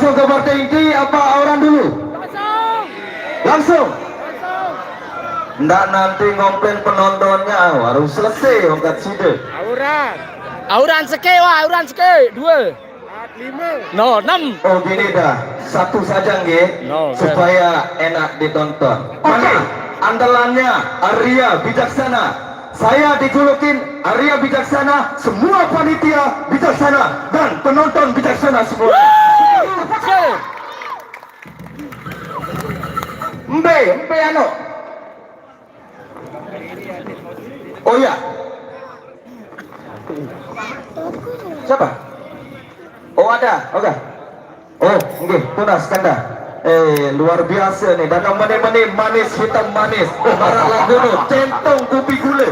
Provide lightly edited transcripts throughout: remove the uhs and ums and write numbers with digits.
Langsung ke partai inti apa orang dulu? Langsung. Nggak nanti ngomplain penontonnya, baru selesai angkat side. Auran seke wah, auran seke 2 5 no 6. Oh gini dah, satu saja nge, No, supaya enak ditonton. Oke, andalannya Arya Bijaksana. Saya dijulukin Arya Bijaksana, semua panitia bijaksana dan penonton bijaksana semua. Mbe ano? Oh ya. Siapa? Oh ada, oke. Oh, oke, tunas kanda. Luar biasa nih, dagang mani manis hitam manis. Marah lagono, centong kopi gula.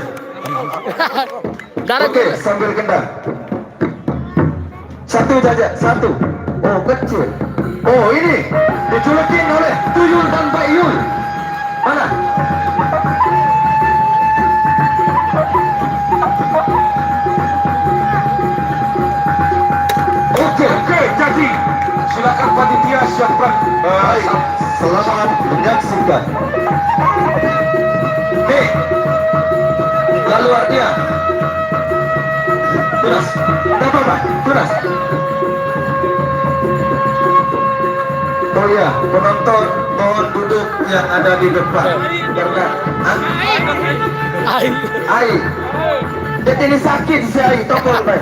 Oke, sambil kendang. Satu saja, satu. Oh kecil. Oh ini dijulukin oleh Tuyul dan Mbak Yul. Mana? Oke, jadi silakan panitia siapkan. Baik, selamat menyaksikan. Nih, lalu artinya tunas, tidak apa-apa, tunas. Oh ya, penonton mohon duduk yang ada di depan. Karena Ai, jadi ini sakit si Ai, tokol baik.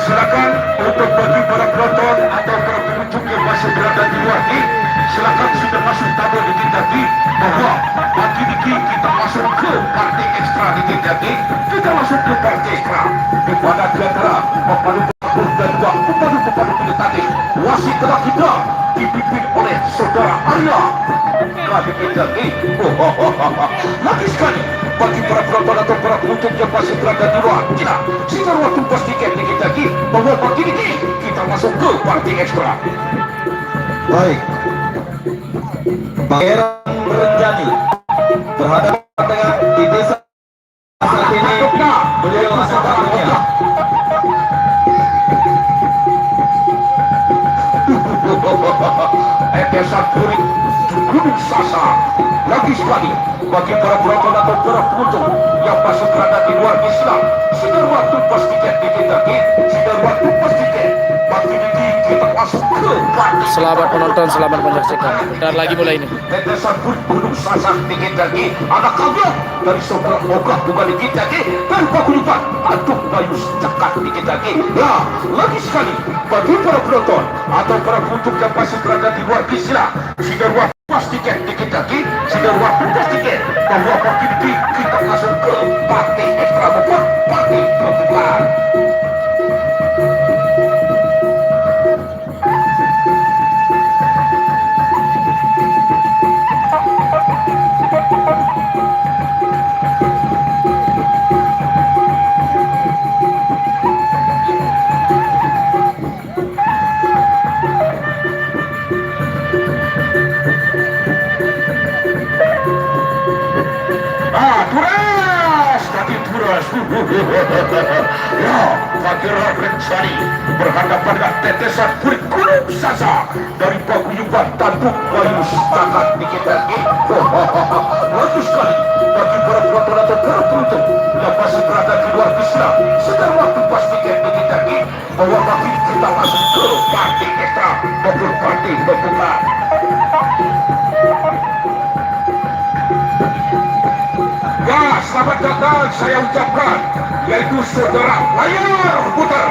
Silakan untuk bagi para penonton atau para pengunjung yang masih berada di luar ini, silakan sudah masuk tabel di Kendaki bahwa pagi ini kita masuk ke partai ekstra di Kendaki. Kita masuk ke partai ekstra di mana di antara pemadu dan juga pemadu pilih wasit telah kita dipimpin oleh saudara Arya di Kendaki. Lagi sekali bagi para penonton atau para pengunjung yang masih berada di luar kita sudah waktu pastikan di Kendaki bahwa pagi ini kita masuk ke partai ekstra. Baik, Pangeran Renjani berhadapan dengan di desa saat ini beliau sebaliknya. Desa Kuring Gunung Sasa. Lagi sekali bagi para penonton atau para pengunjung yang masih berada di luar Islam, sudah waktu pastikan di Kendaki, sudah waktu pastikan pagi ini kita masuk ke partai. Selamat penonton, selamat menyaksikan. Dan lagi mulai ini. Desa Gunung Sasa di Kendaki, anak kabar dari saudara Ogah bukan di Kendaki, dan Pagulupan Aduh Bayus Cekat di Kendaki. Ya, lagi sekali bagi para penonton atau para pengunjung yang masih berada di luar Islam, sudah waktu pastikan di Kendaki, sudah waktu pastikan bahwa pagi ini kita masuk ke partai ekstra bukan partai pertukaran. Ya, Pangeran Renjani berhadapan dengan tetesan kulit Gunung Sasa dari paguyuban Tanduk Bayu Setakat di Kendaki. Bagus sekali bagi para penonton atau para pengunjung yang masih berada di luar Islam, sedang waktu pastikan di Kendaki bahwa pagi kita masuk ke partai ekstra maupun partai pembukaan. Ya, selamat datang saya ucapkan, yaitu saudara layar putar.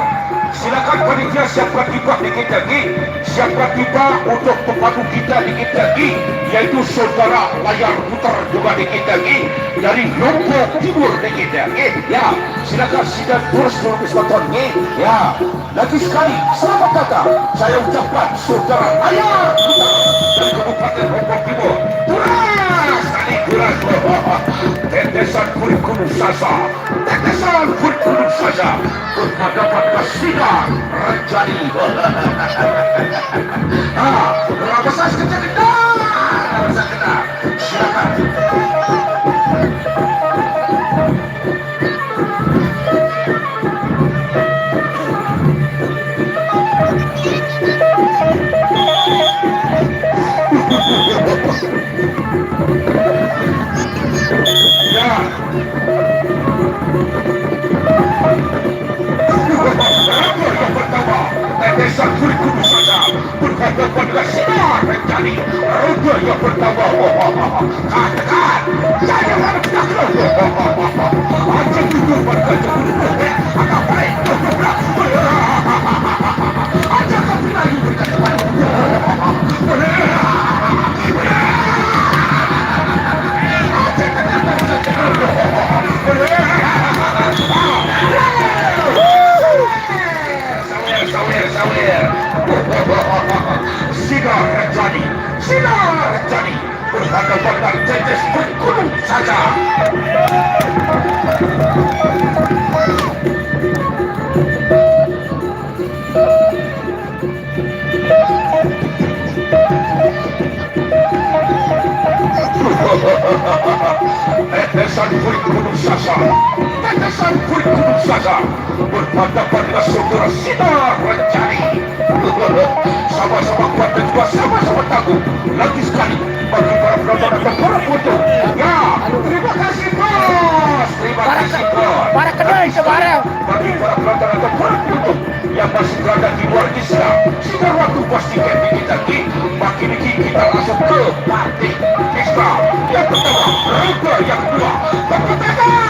Silakan panitia siapkan tiba di Kendaki, siapkan tiba untuk pemadu kita di Kendaki, yaitu saudara layar putar juga di Kendaki dari Lombok Timur di Kendaki. Ya, silakan sidang terus nontonnya. Ya, lagi sekali selamat datang saya ucapkan saudara layar putar dari Kabupaten Lombok Timur. Tetesan kulit Gunung Sasa, tetesan kulit Gunung Sasa berhadapan Kasihan Renjani. Berapa saya sekejap kita? Silakan. Rancani rute yang pertama. Katakan saya akan takut. Aceh itu berkata agak baik. Aceh kau lagi berkata sawer. Sinar Rancani berhadapan dengan tetes bergunung saja. Tetesan kulit gunung Sasa berhadapan dengan saudara Sinar Rancani. Sama-sama kuat dan juga sama-sama tangguh. Lagi sekali bagi para penonton dan para foto. Ya, terima kasih bos. Terima kasih bos. Para kedai sebarang. Bagi para penonton dan para foto yang masih berada di luar Islam, sudah waktu pos tiket kita lagi. Makin ini kita langsung ke party ekstra. Yang pertama, rute yang kedua. Tepuk tangan.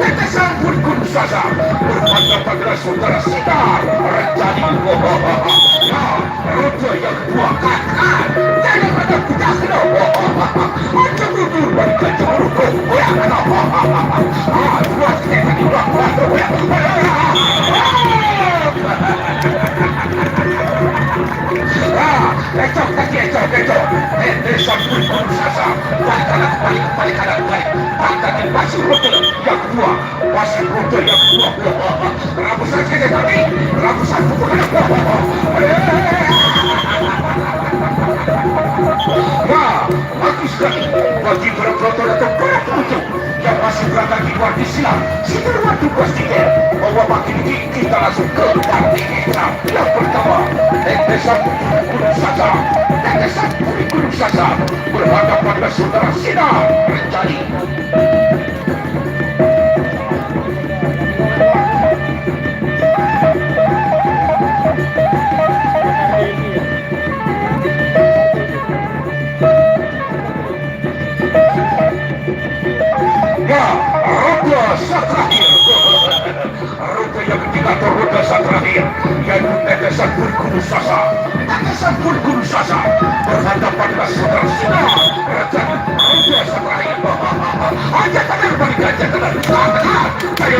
Tetesan kulit gunung Sasa berhadapan dengan saudara Sinar Rancani. Ya, rute yang kedua. Katakan jangan pada kudas lo. Macam itu berikan cemburu goyang. Luas kita di luar goyang. Ecok. Tetesan kulit gunung Sasa. Balik kanan. Balik pasir rute yang kedua. Rabusan saja tadi. Rabusan bukan. Nah, bagus sekali bagi para penonton atau para pengunjung yang masih berada di luar Islam. Sudah waktu pastikan bahwa makin ini kita langsung ke party ekstra. Yang pertama, tetesan gunung Sasa berhadapan dengan saudara Sinar Rancani. Rute yang ketiga atau rute terakhir yaitu tetesan gunung Sasa berhadapan dengan saudara Sinar Rancani. Rute terakhir. Aja tangan balik aja tangan. Saya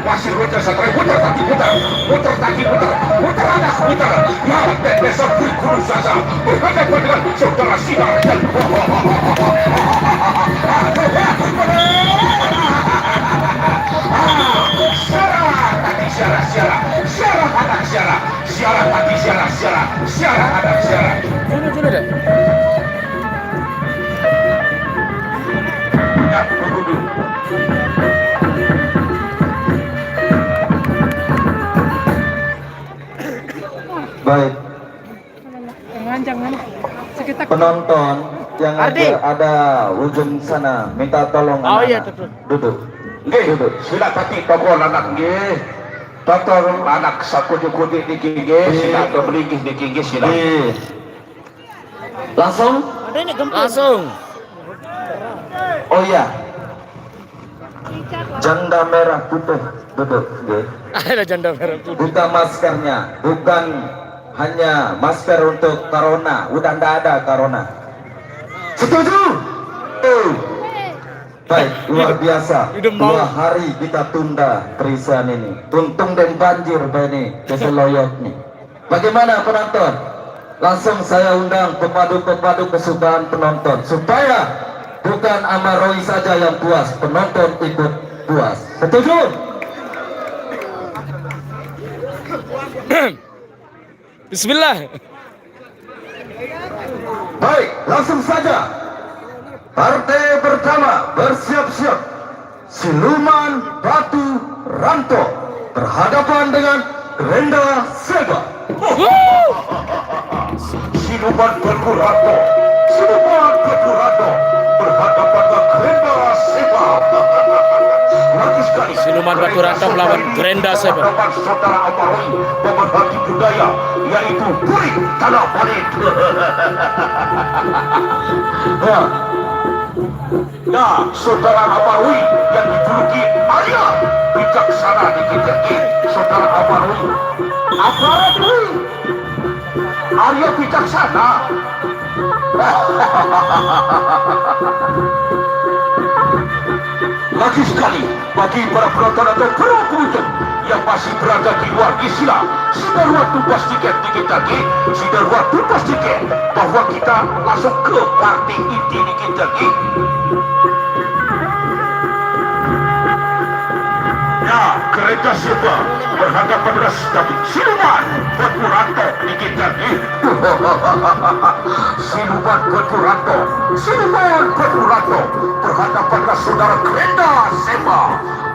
masih rute terakhir. Putar kaki. Ya, tetesan gunung Sasa berhadapan dengan saudara Sinar Rancani. Siara anak siara. Dulu deh. Ya, tunggu dulu. Baik, Jangan. Sekitar. penonton yang Ardi. ada ujung sana minta tolong Oh iya, anak-anak. betul. Duduk. Sila tadi toko anak nggih. Totor anak sakudi-kudi di gigi, sila berligih di gigi sila. Langsung. Langsung. Oh iya, janda merah putih duduk. Nggih. Ada janda merah putih. Buka maskernya, bukan hanya masker untuk corona. Udah ndak ada corona. Setuju? Baik, luar biasa. 2 hari kita tunda perisan ini. Untung dan banjir ini keseloyot nih. Bagaimana penonton? Langsung saya undang pepadu-pepadu kesukaan penonton supaya bukan Amaroi saja yang puas, penonton ikut puas. Setuju? Bismillah. Baik, langsung saja. Partai pertama bersiap-siap. Siluman Batu Ranto berhadapan dengan Grenda Seba. Siluman Batu Ranto Siluman Peturato berhadapan dengan Grenda Seba. Lagi sekali Siluman Peturato melawan Grenda Seba. Hadapan saudara Amaroi pemerhati budaya yaitu Puri Tanah Parit. Nah, saudara Amaroi yang dijuluki Arya bijaksana di KTI. Saudara Amaroi Amaroi Arya bijaksana. Lagi sekali bagi para penonton atau para pengunjung yang masih berada di luar Islam, sudah waktu pas tiket lagi, sudah waktu pas tiket bahwa kita langsung ke party inti dikit lagi. Ya, kereta Seba berhadapan dengan Siluman Peturato dikit lagi. Siluman Peturato berhadapan dengan saudara Grenda Seba.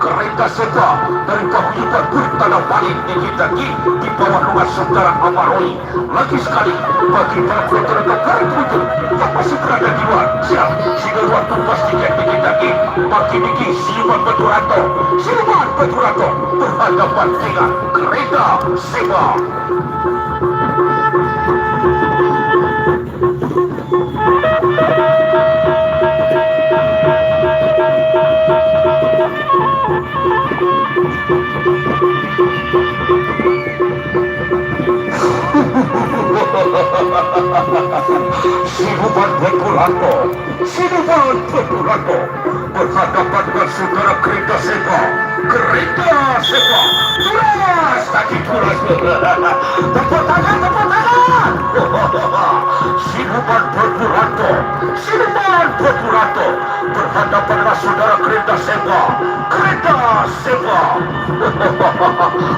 Grenda Seba dari paguyuban Puri Tanah Parit dikit lagi di bawah naungan saudara Amaroi. Lagi sekali bagi para penonton atau para pengunjung yang masih berada di luar, siap sudah waktu pas tiket dikit lagi bagi Niki Siluman Peturato berhadapan dengan Grenda Seba. Siluman Peturato berhadapan dengan saudara Grenda Seba. Tulas tadi tulas. Tepuk tangan. Siluman Peturato berhadapan dengan saudara Grenda Seba.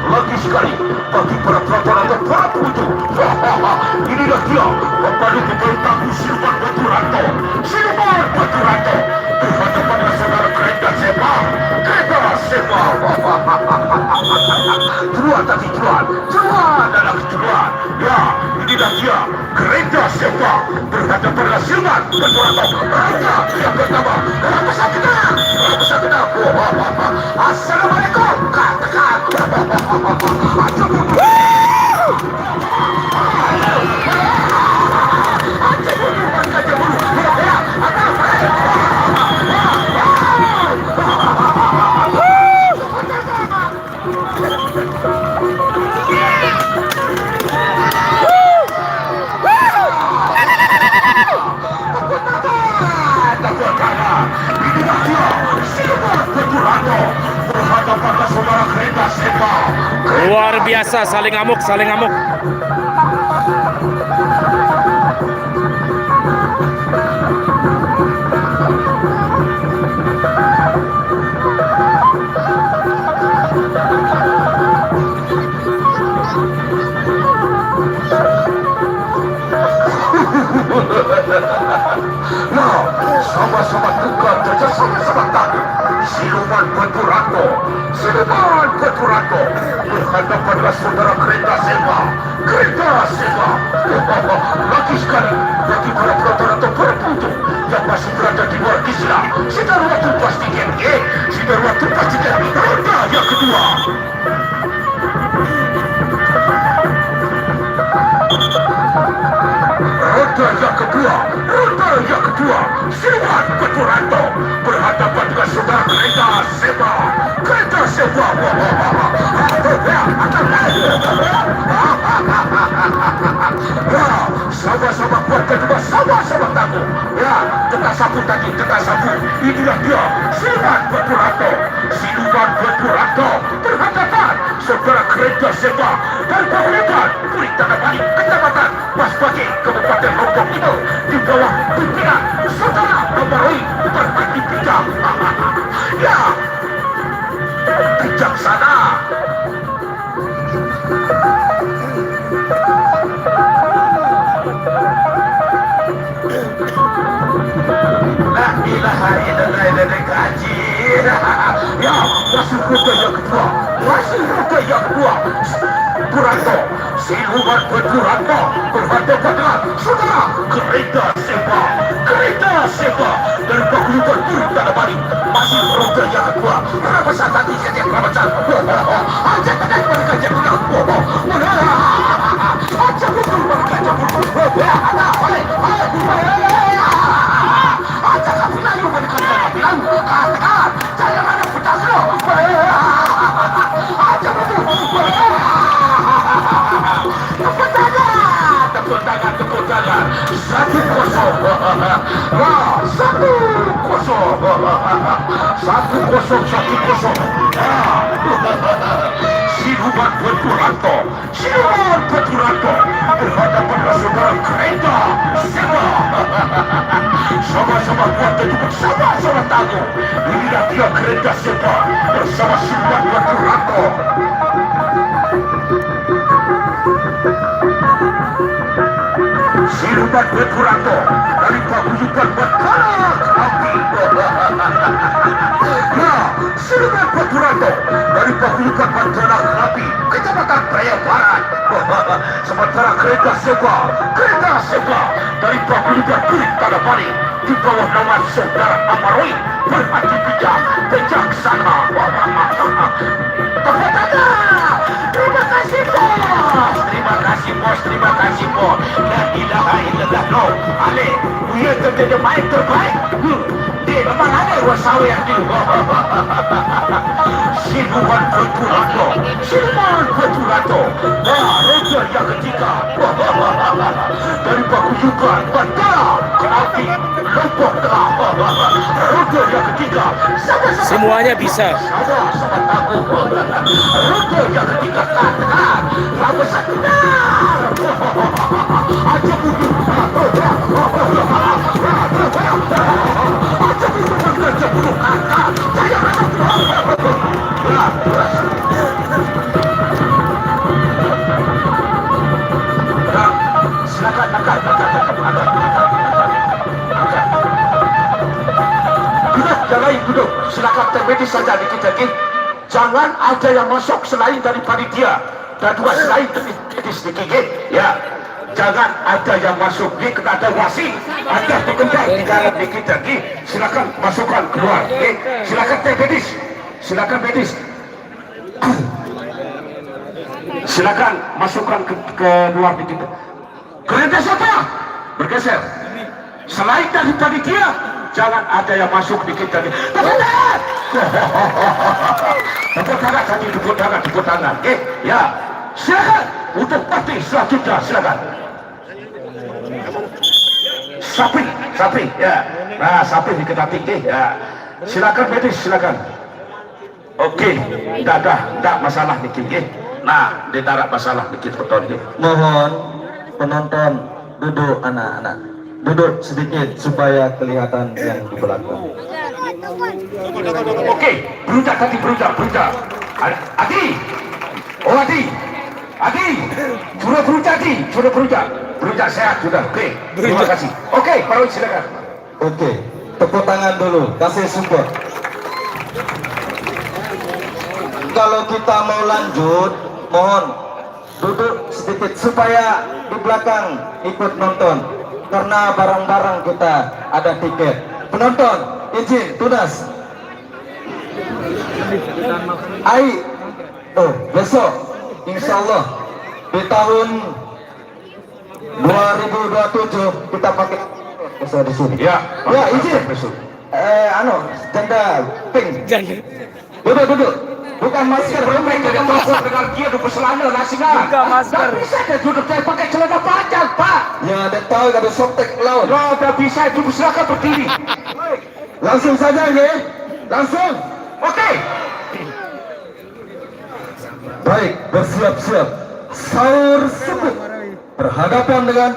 Lagi sekali bagi para penonton atau para pengunjung, inilah dia pemandu pembentang Siluman Peturato berhadapan dengan saudara Grenda Seba. Tuan. Ya, inilah dia Grenda Seba berhadapan dengan Siluman Peturato. Yang pertama, besar kenal. Assalamualaikum. Katakan. Luar biasa, saling ngamuk. Nah, sama-sama tukar kerjasama tadi. Siluman Peturato berhadapan dengan saudara Grenda Seba. Lagi sekali bagi para penonton atau para pengunjung yang masih berada di luar Islam, sudah waktu pas tiket. Ronda yang kedua. Ronda yang kedua, Siluman Peturato berhadapan dengan saudara Grenda Seba. Ya, sama-sama kuat kedua, sama-sama tangguh. Ya, kita sapu. Inilah dia Siluman Peturato berhadapan saudara Grenda Seba dari paguyuban Puri Tanah Parit, Kecamatan Masbagi, Kabupaten Lombok Timur, di bawah pimpinan saudara Amaroi Permati Bijak. Ya, bijaksana. La ilaha illallah kaji. Ya, masuk ke yang kedua. Peturanto, siluman Peturanto berhadapan dengan saudara kereta sepa dari paguyuban Purit Tanah Bali masih ronde yang kedua. Rapasan tadi setiap rapasan aja tekan mereka jatuh aja betul mereka jatuh aja kapilan mereka kapilan katakan saya ada petakan aja betul tepuk tangan 1-0 wah 1-0 siluman Peturanto berhadapan dengan saudara kereta sepa. Sama-sama kuat dan juga sama-sama tangguh. Inilah dia kereta sepa bersama siluman Peturanto. Siluman Peturanto dari paguyuban berkarak api. Nah, siluman Peturanto dari paguyuban berkarak api Kecamatan Praya Barat. Sementara kereta sepa dari paguyuban Purit Tanah Bali di bawah nama saudara Amaroi berhati bijak bijaksana. Tepuk tangan. Terima kasih bos. La ilaha illallah. No, Ale, dia terjadi main terbaik. Dia memang ada wasawi yang di. Siluman Peturanto. Wah, roda yang ketiga. Dari paguyuban Batara Api Lombok Tengah. Roda yang ketiga. Semuanya bisa. Sama-sama tangguh. Roda yang ketiga katakan. Rapasan benar. Aja bunuh. Saya silakan angkat. Duduk. Silakan termedis saja dikit lagi. Jangan ada yang masuk selain dari panitia dan dua selain medis dikit. Ya. Jangan ada yang masuk di kena ada wasit, ada pengendal di dalam dikit lagi. Silakan masukkan keluar. Silakan medis. Silakan medis. Silakan masukkan ke luar dikit. Kereta siapa? Bergeser. Selain dari panitia, jangan ada yang masuk dikit lagi. Tepuk tangan. Ya. Silakan untuk parti selanjutnya. Silakan. Sapi, ya. Nah, sapi diketati, ya. Silakan medis, silakan. Oke, dah masalah dikit, Nah, ditarik masalah dikit betul, Mohon penonton duduk anak-anak. Duduk sedikit supaya kelihatan yang di belakang. Oke, berucap. Adi. Oh, Adi. Sudah berucap. Berucap sehat sudah. Oke, terima kasih. Oke, Pak Roy silakan. Oke, tepuk tangan dulu, kasih support. Kalau kita mau lanjut, mohon duduk sedikit supaya di belakang ikut nonton. Karena barang-barang kita ada tiket. Penonton, izin tunas. Besok, insya Allah di tahun 2027 kita pakai besok di sini. Ya, izin. Janda pink. Duduk. Bukan masker, Tidak masuk dengan dia duduk selana nasional. Bukan masker. Tak bisa dia duduk saya pakai celana panjang, Pak. Ya, ada tahu ada softtek laut. No, tak bisa itu silakan berdiri. Langsung saja ya. Langsung. Oke. Baik, bersiap-siap. Sahur subuh berhadapan dengan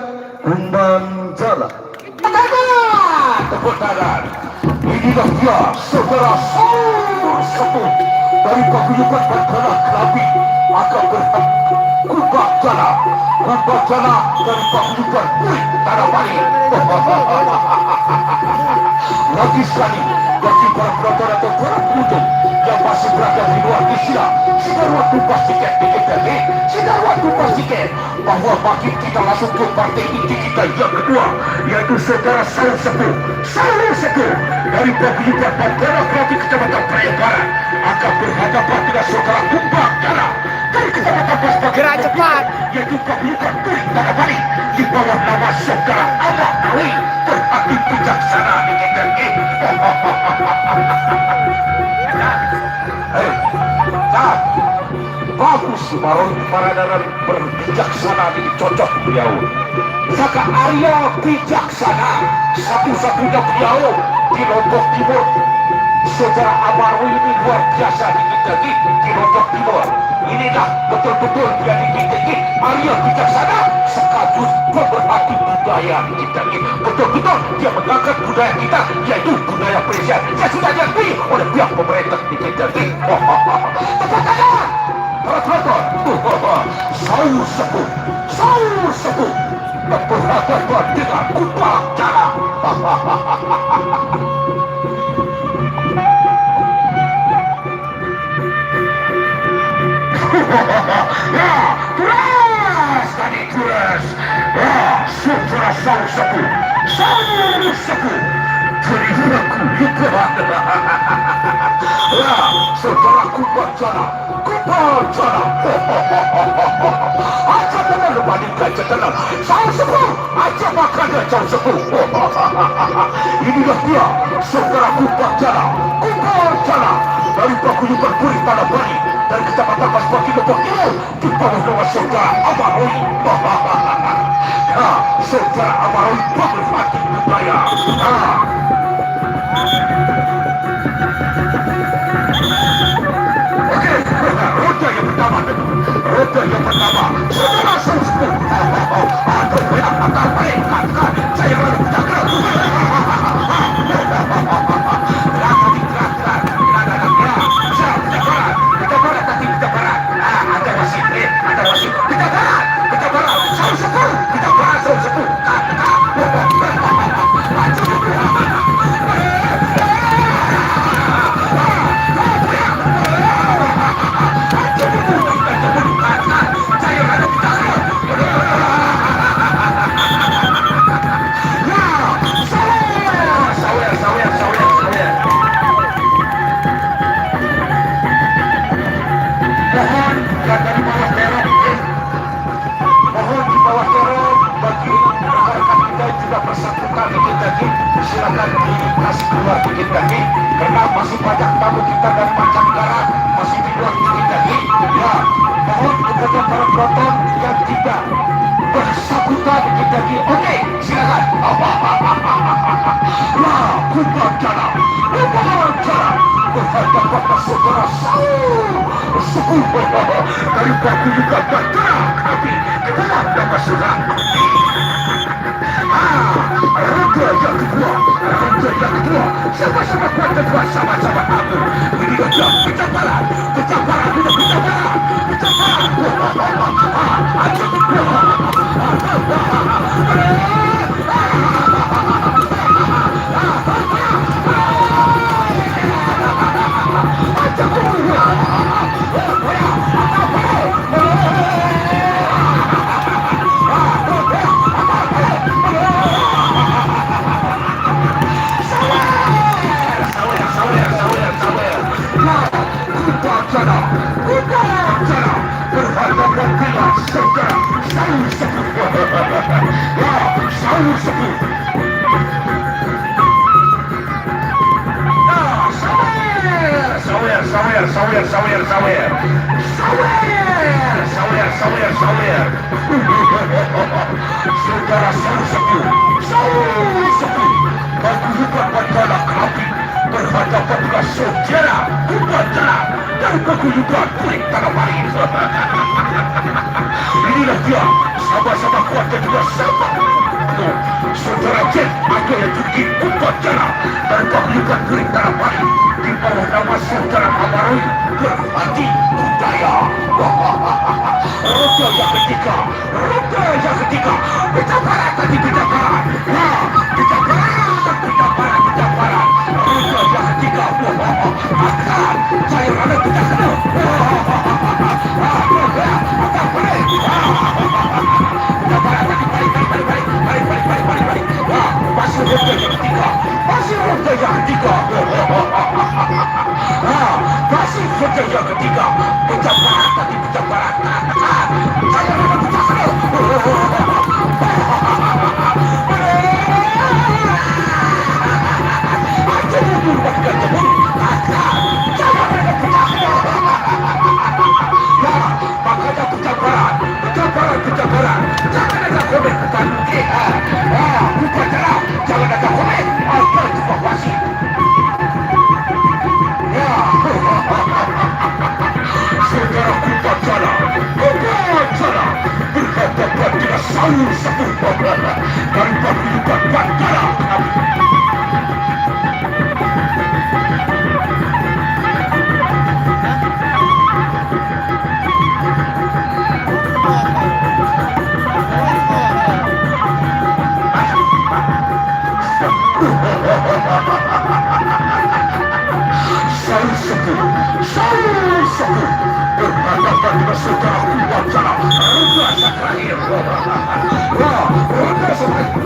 kumbang jala. Tepuk tangan. Inilah dia saudara sahur subuh dari paguyuban berkarak Kelabi akan berhadapan kumbang jala dari paguyuban Purit Tanah Bali. Lagi sekali bagi para penonton atau para pengunjung yang masih berada di luar Asia, sudah waktu pas tiket lagi. Sudah aku pastikan bahwa bagi kita langsung ke partai inti kita yang kedua, yaitu saudara Saul Sepuh dari paguyuban Bandara Krati Kecamatan Praia Barat akan berhadapan dengan saudara Kumbang Dara dari Kecamatan Paspak Gerak cepat. yaitu paguyuban Kuring Tanah Bali di bawah nama saudara Ahmad Awi berhati bijaksana di kita ini. Bagus Marun Paradaran berbijaksana ini cocok beliau. Saka Arya bijaksana satu-satunya beliau di Lombok Timur. Saudara Amarwi ini luar biasa di Lombok Timur. Inilah betul-betul dia di Arya bijaksana sekaligus pemerhati budaya di kita ini. Betul-betul dia mengangkat budaya kita, yaitu budaya Persia yang sudah diakui oleh pihak pemerintah di kita ini. Tepuk tangan. Saul Sepuh berhadapan dengan Kumbang Dara. Turas saudara Saul Sepuh teriaku juga. Saudara Kumbang Dara aja benar bandingkan jangan Saul Sepuh aja makan Saul Sepuh. Inilah dia saudara Kumbang Dara dari paguyuban Kuring Tanah Bali dari Kecamatan Paspak Lombok Timur di bawah nama saudara Amaroi. Saudara Amaroi pemerhati budaya. Roda yang pertama saudara Saul Sepuh. Aduh banyak akal baik kan saya lalu bercakap. Kita barat ada wasit kita barat Saul Sepuh kita barat Saul Sepuh. Silakan dikasih keluar dikit lagi karena masih banyak tamu kita dari mancanegara masih di luar dikit lagi. Ya, mohon kepada para penonton yang tidak bersambutan dikit lagi. Oke, silakan. Nah, Kumbang Dara berhadapan saudara Saul Sepuh dari paguyuban Bandara Krati Kecamatan nama saudara. Roda yang kedua sama-sama kuat kedua sama-sama aku. Ini dia kita barat Sawer. Saudara Saul Sepuh paguyuban Bandara Krati berhadapan dengan saudara Kumbang Dara dari paguyuban Kuring Tanah Bali. Inilah dia sama-sama kuat dan juga sama. Saudara Jen ada yang tinggi Kumbang Dara dari paguyuban Kuring Tanah Bali di bawah nama saudara Amaroi berhati budaya. Roda yang ketiga kita barat kita barat. Roda yang ketiga akan cairan kita kena. Agak boleh saudara wacana Raja Sakrahir. Wah, Raja Sakrahir,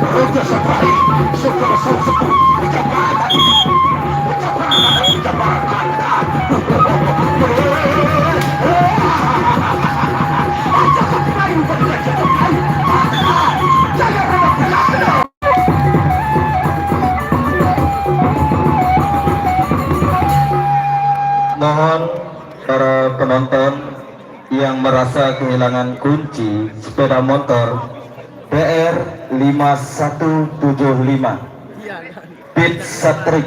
Raja Sakrahir, saudara sepuh, ucapan ini, ucapan Anda. Mohon para penonton yang merasa kehilangan kunci sepeda motor BR 5175 Pit Satrik,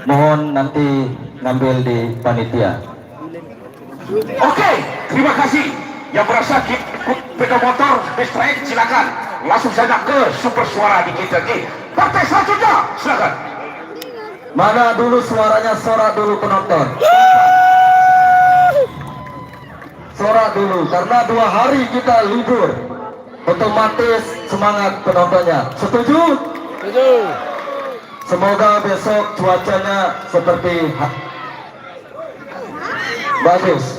mohon nanti ngambil di panitia. Oke, terima kasih. Yang merasa sepeda motor distraik silakan langsung saja ke Super Suara di kita lagi. Partai selanjutnya silakan. Mana dulu suaranya, sorak dulu penonton. Sorak dulu, karena 2 hari kita libur, otomatis semangat penontonnya. Setuju? Setuju. Semoga besok cuacanya seperti bagus.